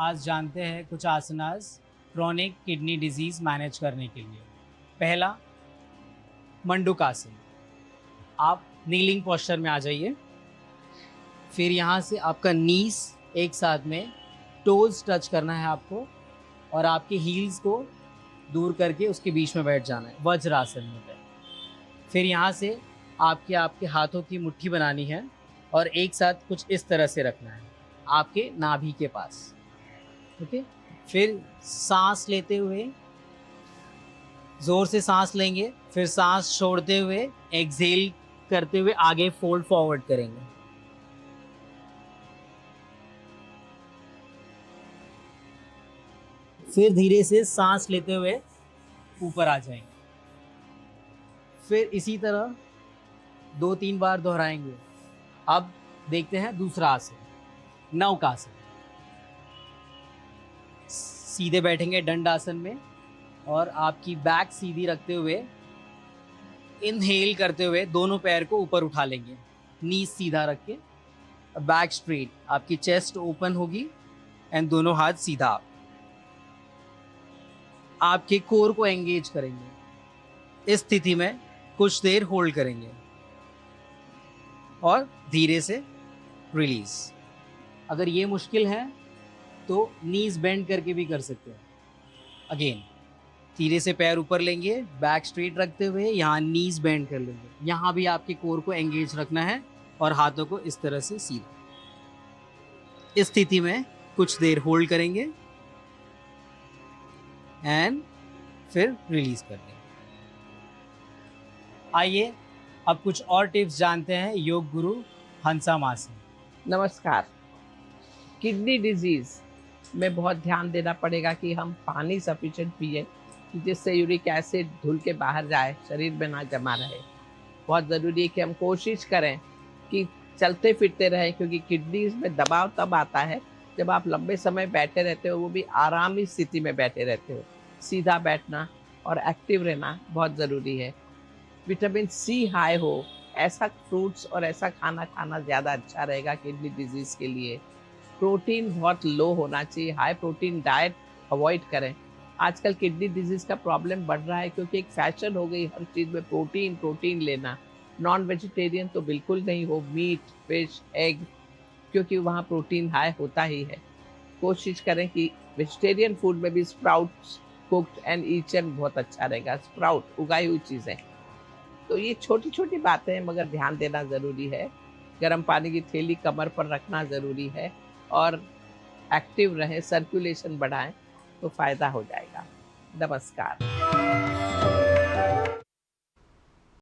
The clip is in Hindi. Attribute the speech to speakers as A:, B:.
A: आज जानते हैं कुछ आसनास क्रोनिक किडनी डिजीज मैनेज करने के लिए। पहला, मंडूकासन। आप नीलिंग पोस्चर में आ जाइए। फिर यहाँ से आपका नीस एक साथ में टोज टच करना है आपको, और आपके हील्स को दूर करके उसके बीच में बैठ जाना है वज्रासन में बैठ। फिर यहाँ से आपके आपके हाथों की मुट्ठी बनानी है और एक साथ कुछ इस तरह से रखना है आपके नाभि के पास। ओके। फिर सांस लेते हुए जोर से सांस लेंगे, फिर सांस छोड़ते हुए एक्सहेल करते हुए आगे फोल्ड फॉरवर्ड करेंगे। फिर धीरे से सांस लेते हुए ऊपर आ जाएंगे। फिर इसी तरह 2-3 बार दोहराएंगे। अब देखते हैं दूसरा आसन, नौकासन। सीधे बैठेंगे दंडासन में और आपकी बैक सीधी रखते हुए इनहेल करते हुए दोनों पैर को ऊपर उठा लेंगे, नी सीधा रख के, बैक स्ट्रेट, आपकी चेस्ट ओपन होगी एंड दोनों हाथ सीधा। आपके कोर को एंगेज करेंगे। इस स्थिति में कुछ देर होल्ड करेंगे और धीरे से रिलीज। अगर ये मुश्किल है तो नीज बेंड करके भी कर सकते हैं। अगेन धीरे से पैर ऊपर लेंगे, बैक स्ट्रेट रखते हुए, यहाँ नीज बेंड कर लेंगे। यहाँ भी आपके कोर को एंगेज रखना है और हाथों को इस तरह से सीधा। इस स्थिति में कुछ देर होल्ड करेंगे एंड फिर रिलीज कर देंगे। आइए अब कुछ और टिप्स जानते हैं योग गुरु हंसा माँ से।
B: नमस्कार। किडनी डिजीज में बहुत ध्यान देना पड़ेगा कि हम पानी सफिशिएंट पिए, कि जिससे यूरिक एसिड धुल के बाहर जाए, शरीर में ना जमा रहे। बहुत ज़रूरी है कि हम कोशिश करें कि चलते फिरते रहें, क्योंकि किडनीज में दबाव तब आता है जब आप लंबे समय बैठे रहते हो, वो भी आरामी स्थिति में बैठे रहते हो। सीधा बैठना और एक्टिव रहना बहुत ज़रूरी है। विटामिन सी हाई हो, ऐसा फ्रूट्स और ऐसा खाना खाना ज़्यादा अच्छा रहेगा किडनी डिजीज़ के लिए। प्रोटीन बहुत लो होना चाहिए, हाई प्रोटीन डाइट अवॉइड करें। आजकल किडनी डिजीज़ का प्रॉब्लम बढ़ रहा है क्योंकि एक फैशन हो गई हर चीज़ में प्रोटीन लेना। नॉन वेजिटेरियन तो बिल्कुल नहीं हो, मीट, फिश, एग, क्योंकि वहाँ प्रोटीन हाई होता ही है। कोशिश करें कि वेजिटेरियन फूड में भी स्प्राउट्स, कुक्ड एंड ईचन बहुत अच्छा रहेगा, स्प्राउट, उगाई हुई चीज़ें। तो ये छोटी छोटी बातें हैं, मगर ध्यान देना ज़रूरी है। गर्म पानी की थैली कमर पर रखना ज़रूरी है और एक्टिव रहें, सर्कुलेशन बढ़ाएं तो फ़ायदा हो जाएगा। नमस्कार।